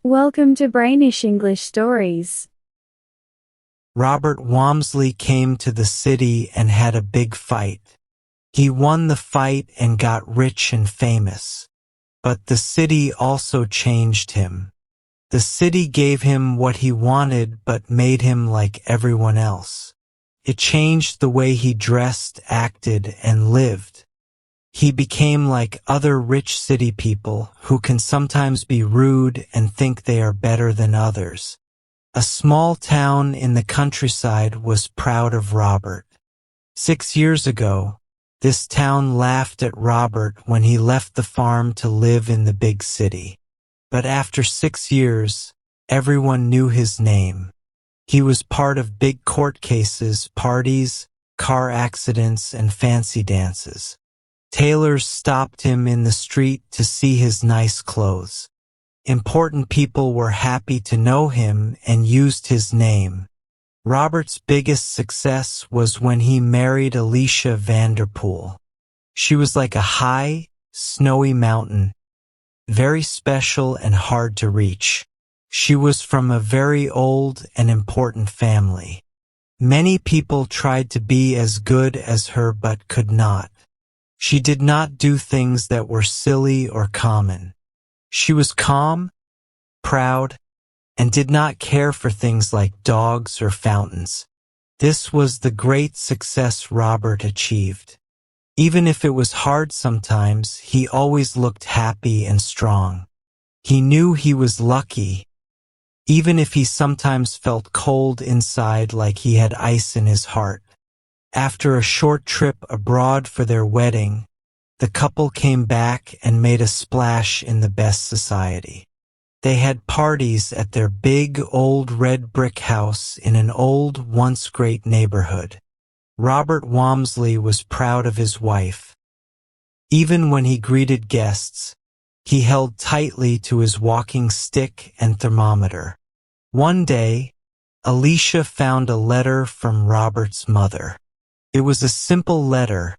Welcome to Brainish English Stories. Robert Walmsley came to the city and had a big fight. He won the fight and got rich and famous. But the city also changed him. The city gave him what he wanted but made him like everyone else. It changed the way he dressed, acted, and lived. He became like other rich city people who can sometimes be rude and think they are better than others. A small town in the countryside was proud of Robert. 6 years ago, this town laughed at Robert when he left the farm to live in the big city. But after 6 years, everyone knew his name. He was part of big court cases, parties, car accidents, and fancy dances. Tailors stopped him in the street to see his nice clothes. Important people were happy to know him and used his name. Robert's biggest success was when he married Alicia Vanderpool. She was like a high, snowy mountain, very special and hard to reach. She was from a very old and important family. Many people tried to be as good as her but could not. She did not do things that were silly or common. She was calm, proud, and did not care for things like dogs or fountains. This was the great success Robert achieved. Even if it was hard sometimes, he always looked happy and strong. He knew he was lucky, even if he sometimes felt cold inside like he had ice in his heart. After a short trip abroad for their wedding, the couple came back and made a splash in the best society. They had parties at their big old red brick house in an old, once great neighborhood. Robert Walmsley was proud of his wife. Even when he greeted guests, he held tightly to his walking stick and thermometer. One day, Alicia found a letter from Robert's mother. It was a simple letter,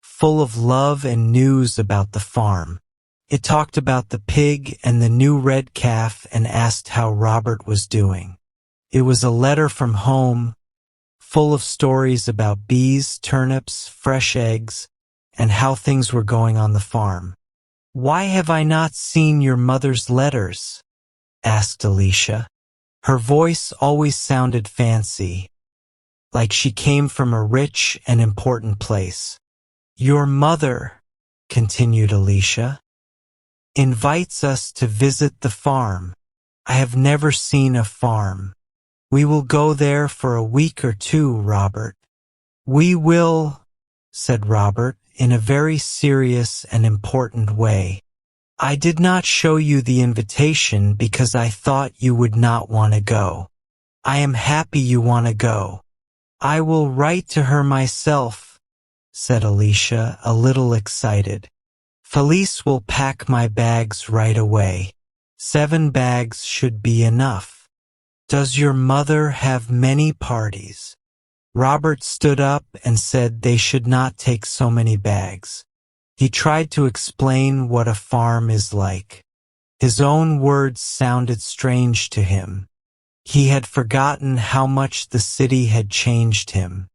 full of love and news about the farm. It talked about the pig and the new red calf and asked how Robert was doing. It was a letter from home, full of stories about bees, turnips, fresh eggs, and how things were going on the farm. "Why have I not seen your mother's letters?" asked Alicia. Her voice always sounded fancy, like she came from a rich and important place. "Your mother," continued Alicia, "invites us to visit the farm. I have never seen a farm. We will go there for a week or two, Robert." "We will," said Robert, in a very serious and important way. "I did not show you the invitation because I thought you would not want to go. I am happy you want to go. I will write to her myself," said Alicia, a little excited. "Felice will pack my bags right away. 7 bags should be enough. Does your mother have many parties?" Robert stood up and said they should not take so many bags. He tried to explain what a farm is like. His own words sounded strange to him. He had forgotten how much the city had changed him.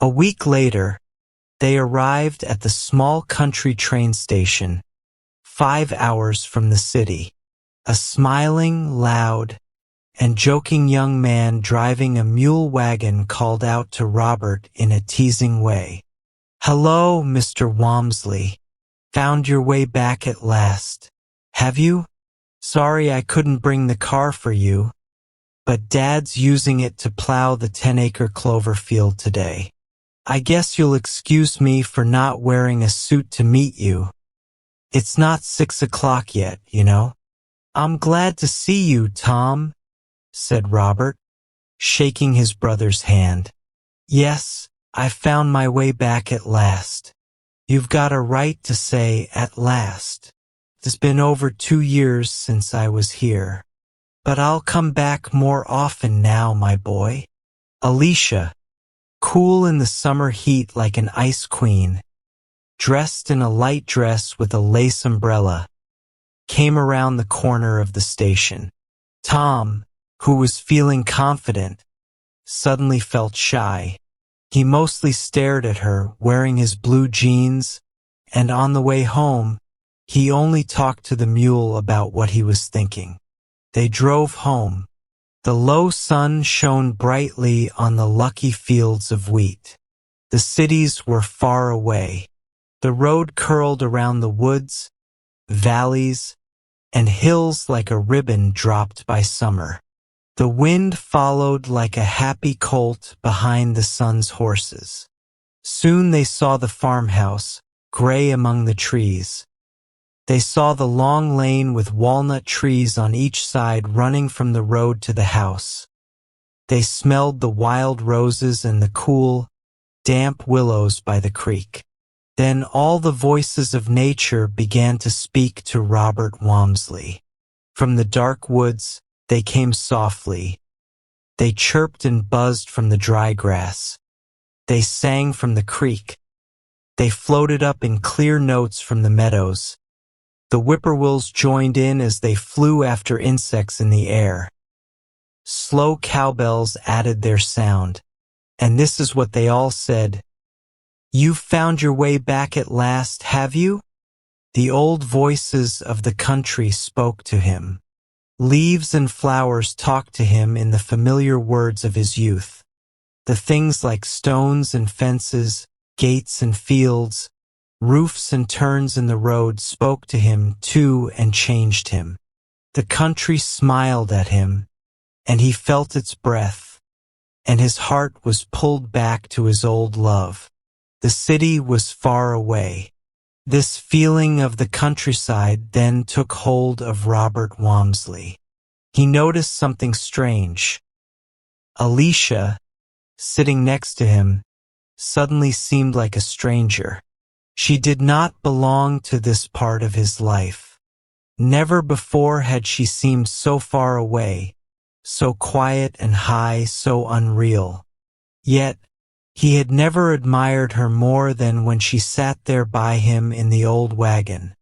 A week later, they arrived at the small country train station, 5 hours from the city. A smiling, loud, and joking young man driving a mule wagon called out to Robert in a teasing way. "Hello, Mr. Walmsley. Found your way back at last. Have you? Sorry I couldn't bring the car for you, but Dad's using it to plow the 10-acre clover field today. I guess you'll excuse me for not wearing a suit to meet you. It's not 6 o'clock yet, you know." "I'm glad to see you, Tom," said Robert, shaking his brother's hand. "Yes, I found my way back at last. You've got a right to say at last. It's been over 2 years since I was here. But I'll come back more often now, my boy." Alicia, cool in the summer heat like an ice queen, dressed in a light dress with a lace umbrella, came around the corner of the station. Tom, who was feeling confident, suddenly felt shy. He mostly stared at her, wearing his blue jeans, and on the way home, he only talked to the mule about what he was thinking. They drove home. The low sun shone brightly on the lucky fields of wheat. The cities were far away. The road curled around the woods, valleys, and hills like a ribbon dropped by summer. The wind followed like a happy colt behind the sun's horses. Soon they saw the farmhouse, gray among the trees. They saw the long lane with walnut trees on each side running from the road to the house. They smelled the wild roses and the cool, damp willows by the creek. Then all the voices of nature began to speak to Robert Walmsley. From the dark woods, they came softly. They chirped and buzzed from the dry grass. They sang from the creek. They floated up in clear notes from the meadows. The whippoorwills joined in as they flew after insects in the air. Slow cowbells added their sound, and this is what they all said. "You've found your way back at last, have you?" The old voices of the country spoke to him. Leaves and flowers talked to him in the familiar words of his youth. The things like stones and fences, gates and fields, roofs and turns in the road spoke to him too and changed him. The country smiled at him, and he felt its breath, and his heart was pulled back to his old love. The city was far away. This feeling of the countryside then took hold of Robert Walmsley. He noticed something strange. Alicia, sitting next to him, suddenly seemed like a stranger. She did not belong to this part of his life. Never before had she seemed so far away, so quiet and high, so unreal. Yet, he had never admired her more than when she sat there by him in the old wagon,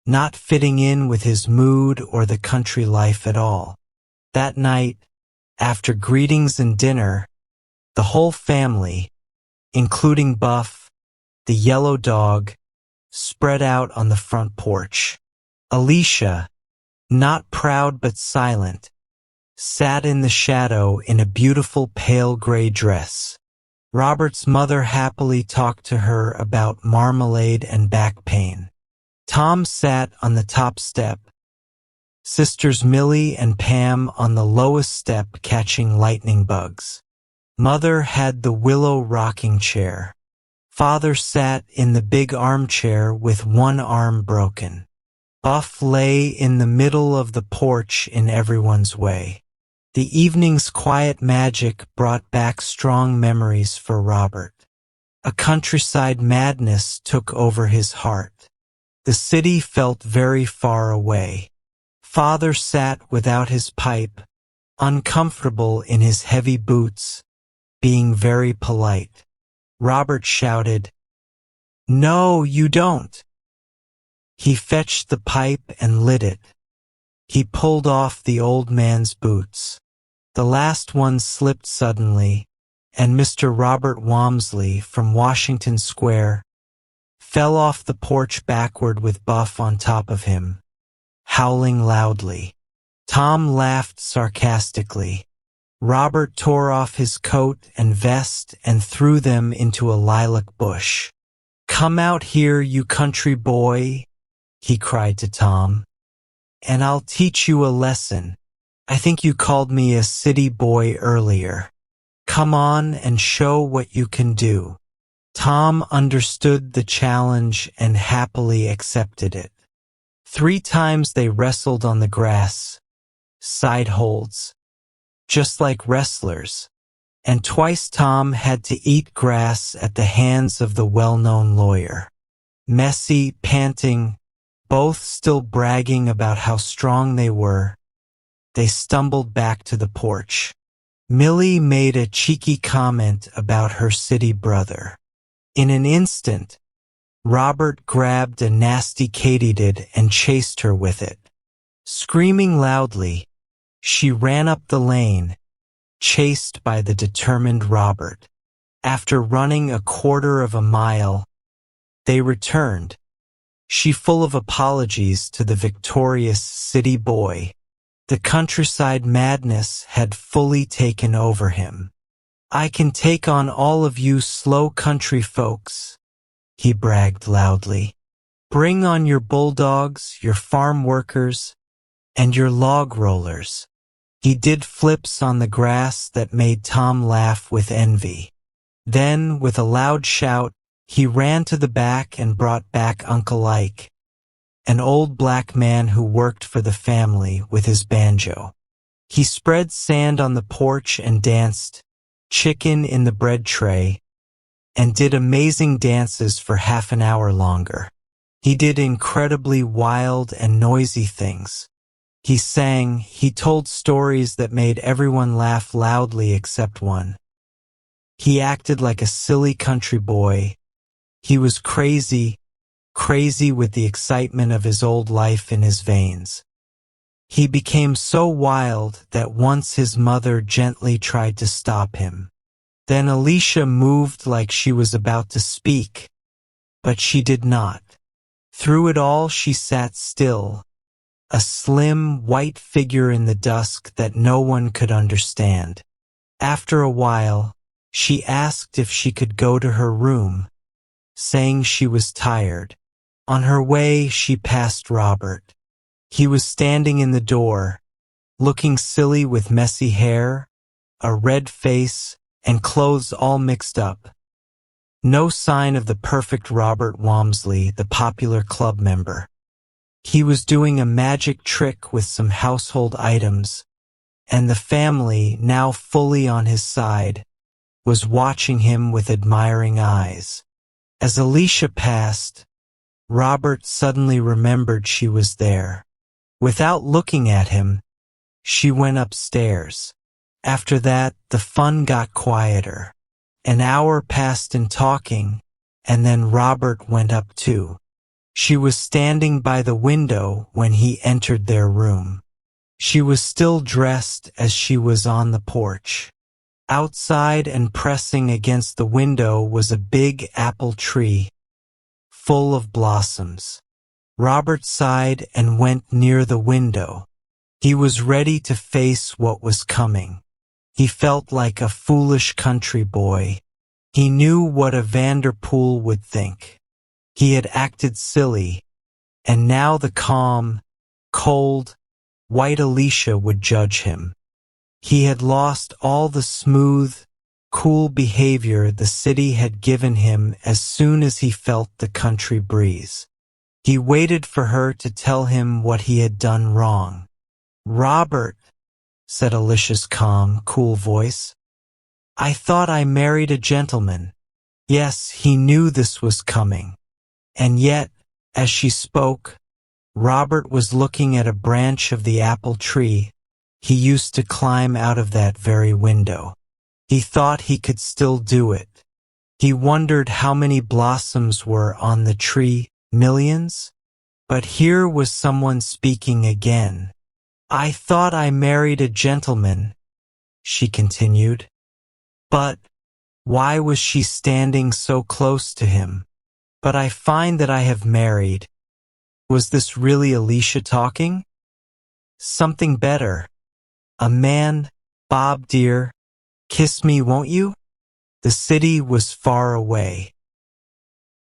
not fitting in with his mood or the country life at all. That night, after greetings and dinner, the whole family, including Buff, the yellow dog, spread out on the front porch. Alicia, not proud but silent, sat in the shadow in a beautiful pale gray dress. Robert's mother happily talked to her about marmalade and back pain. Tom sat on the top step, sisters Millie and Pam on the lowest step catching lightning bugs. Mother had the willow rocking chair. Father sat in the big armchair with one arm broken. Buff lay in the middle of the porch in everyone's way. The evening's quiet magic brought back strong memories for Robert. A countryside madness took over his heart. The city felt very far away. Father sat without his pipe, uncomfortable in his heavy boots, being very polite. Robert shouted, "No, you don't." He fetched the pipe and lit it. He pulled off the old man's boots. The last one slipped suddenly, and Mr. Robert Walmsley from Washington Square fell off the porch backward with Buff on top of him, howling loudly. Tom laughed sarcastically. Robert tore off his coat and vest and threw them into a lilac bush. "Come out here, you country boy," he cried to Tom, "and I'll teach you a lesson. I think you called me a city boy earlier. Come on and show what you can do." Tom understood the challenge and happily accepted it. 3 times they wrestled on the grass, side holds, just like wrestlers, and twice Tom had to eat grass at the hands of the well-known lawyer. Messy, panting, both still bragging about how strong they were, they stumbled back to the porch. Millie made a cheeky comment about her city brother. In an instant, Robert grabbed a nasty katydid and chased her with it. Screaming loudly, She ran up the lane, chased by the determined Robert. After running a quarter of a mile, they returned, she full of apologies to the victorious city boy. The countryside madness had fully taken over him. "I can take on all of you slow country folks," he bragged loudly. "Bring on your bulldogs, your farm workers, and your log rollers." He did flips on the grass that made Tom laugh with envy. Then, with a loud shout, he ran to the back and brought back Uncle Ike, an old black man who worked for the family, with his banjo. He spread sand on the porch and danced, chicken in the bread tray, and did amazing dances for half an hour longer. He did incredibly wild and noisy things. He sang, he told stories that made everyone laugh loudly except one. He acted like a silly country boy. He was crazy with the excitement of his old life in his veins. He became so wild that once his mother gently tried to stop him. Then Alicia moved like she was about to speak, but she did not. Through it all she sat still, a slim, white figure in the dusk that no one could understand. After a while, she asked if she could go to her room, saying she was tired. On her way, she passed Robert. He was standing in the door, looking silly with messy hair, a red face, and clothes all mixed up. No sign of the perfect Robert Walmsley, the popular club member. He was doing a magic trick with some household items, and the family, now fully on his side, was watching him with admiring eyes. As Alicia passed, Robert suddenly remembered she was there. Without looking at him, she went upstairs. After that, the fun got quieter. An hour passed in talking, and then Robert went up too. She was standing by the window when he entered their room. She was still dressed as she was on the porch. Outside and pressing against the window was a big apple tree, full of blossoms. Robert sighed and went near the window. He was ready to face what was coming. He felt like a foolish country boy. He knew what a Vanderpool would think. He had acted silly, and now the calm, cold, white Alicia would judge him. He had lost all the smooth, cool behavior the city had given him as soon as he felt the country breeze. He waited for her to tell him what he had done wrong. "Robert," said Alicia's calm, cool voice, "I thought I married a gentleman." Yes, he knew this was coming. And yet, as she spoke, Robert was looking at a branch of the apple tree he used to climb out of that very window. He thought he could still do it. He wondered how many blossoms were on the tree, millions? But here was someone speaking again. "I thought I married a gentleman," she continued. But why was she standing so close to him? "But I find that I have married." Was this really Alicia talking? Something better. A man, "Bob dear, kiss me, won't you?" The city was far away.